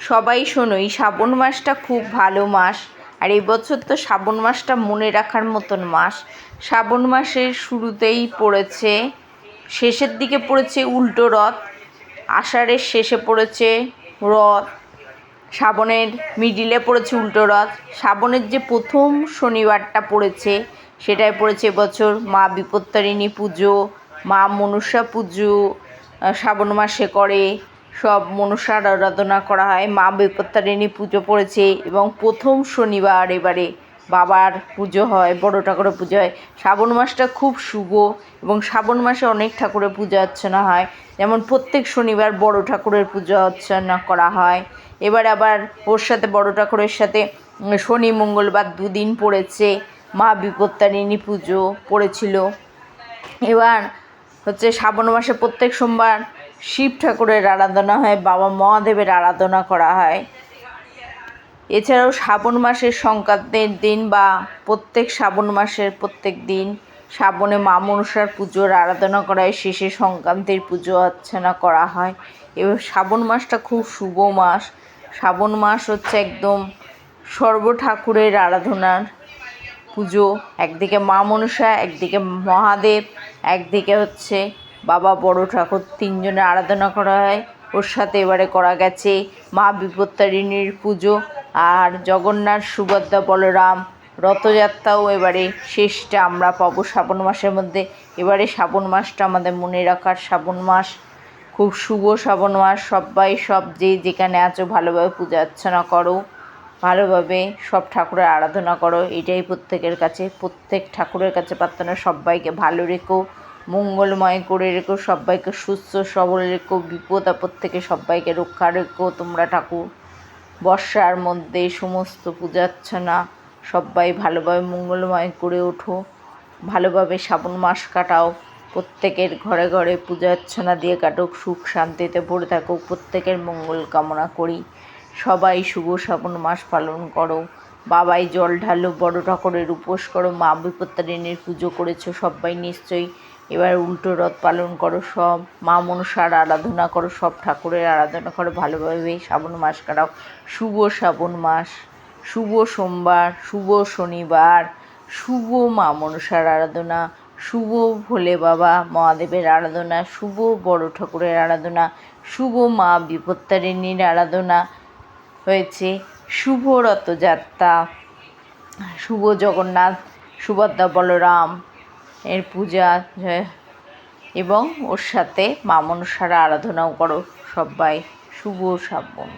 সবাই শোনো, এই শ্রাবণ মাসটা খুব ভালো মাস। আর এই বছর তো শ্রাবণ মাসটা মনে রাখার মতন মাস। শ্রাবণ মাসের শুরুতেই পড়েছে, শেষের দিকে পড়েছে উল্টো রথ, আষাঢ়ের শেষে পড়েছে রথ, শ্রাবণের মিডিলে পড়েছে উল্টো রথ। শ্রাবণের যে প্রথম শনিবারটা পড়েছে সেটাই পড়েছে এবছর মা বিপত্তারিণী পুজো, মা মনসা পুজো শ্রাবণ মাসে করে, সব মনসার আরাধনা করা হয়। মা বিপত্তারিণী পুজো পড়েছে এবং প্রথম শনিবার এবারে বাবার পুজো হয়, বড় ঠাকুরের পুজো হয়। শ্রাবণ মাসটা খুব শুভ এবং শ্রাবণ মাসে অনেক ঠাকুরের পূজা অর্চনা হয়। যেমন প্রত্যেক শনিবার বড় ঠাকুরের পূজা অর্চনা করা হয়। এবার আবার ওর সাথে বড় ঠাকুরের সাথে শনি মঙ্গলবার দুদিন পড়েছে, মা বিপত্তারিণী পুজো পড়েছিল। এবার হচ্ছে শ্রাবণ মাসে প্রত্যেক সোমবার শিব ঠাকুরের আরাধনা হয়, বাবা মহাদেবের আরাধনা করা হয়। এছাড়াও শ্রাবণ মাসের সংক্রান্তির দিন বা প্রত্যেক শ্রাবণ মাসের প্রত্যেক দিন শ্রাবণে মা মনসার পুজোর আরাধনা করা হয়, শেষে সংক্রান্তির পুজো অর্চনা করা হয়। এবার শ্রাবণ মাসটা খুব শুভ মাস। শ্রাবণ মাস হচ্ছে একদম সর্ব ঠাকুরের আরাধনার পুজো। একদিকে মা মনসা, একদিকে মহাদেব, একদিকে হচ্ছে বাবা বড় ঠাকুর, তিনজনের আরাধনা করা হয়। ওর সাথে এবারে করা গেছে মা বিপত্তারিণীর পুজো আর জগন্নাথ সুভদ্রা বলরাম রথযাত্রাও এবারে শেষটা আমরা পাবো শ্রাবণ মাসের মধ্যে। এবারে শ্রাবণ মাসটা আমাদের মনে রাখার শ্রাবণ মাস, খুব শুভ শ্রাবণ মাস। সবাই যে যেখানে আছো ভালোভাবে পূজা অর্চনা করো, ভালোভাবে সব ঠাকুরের আরাধনা করো, এটাই প্রত্যেকের কাছে, প্রত্যেক ঠাকুরের কাছে প্রার্থনা। সবাইকে ভালো রেখো, মঙ্গলময় করে রেখো, সবাইকে সুস্থ সবল রেখো, বিপদ আপদ থেকে সবাইকে রক্ষা রেখো তোমরা ঠাকুর। বর্ষার মধ্যে সমস্ত পূজা অর্চনা সবাই ভালোভাবে মঙ্গলময় করে ওঠো, ভালোভাবে শ্রাবণ মাস কাটাও, প্রত্যেকের ঘরে ঘরে পূজা অর্চনা দিয়ে কাটুক, সুখ শান্তিতে ভরে থাকুক, প্রত্যেকের মঙ্গল কামনা করি। সবাই শুভ শ্রাবণ মাস পালন করো, বাবাই জল ঢালো, বড় ঠাকুরের উপোস করো, মা বিপত্তারিণীর পুজো করেছো সবাই নিশ্চয়ই। এবার উল্টো রথ পালন করো, সব মা মনসার আরাধনা করো, সব ঠাকুরের আরাধনা করো, ভালোভাবে শ্রাবণ মাস কাটাও। শুভ শ্রাবণ মাস, শুভ সোমবার, শুভ শনিবার, শুভ মা মনসার আরাধনা, শুভ ভোলে বাবা মহাদেবের আরাধনা, শুভ বড় ঠাকুরের আরাধনা, শুভ মা বিপত্তারিণীর আরাধনা হয়েছে, শুভ রথযাত্রা, শুভ জগন্নাথ সুভদ্রা বলরাম এর পূজা এবং ওর সাথে মা মনসার আরাধনাও করো সবাই। শুভ শ্রাবণ।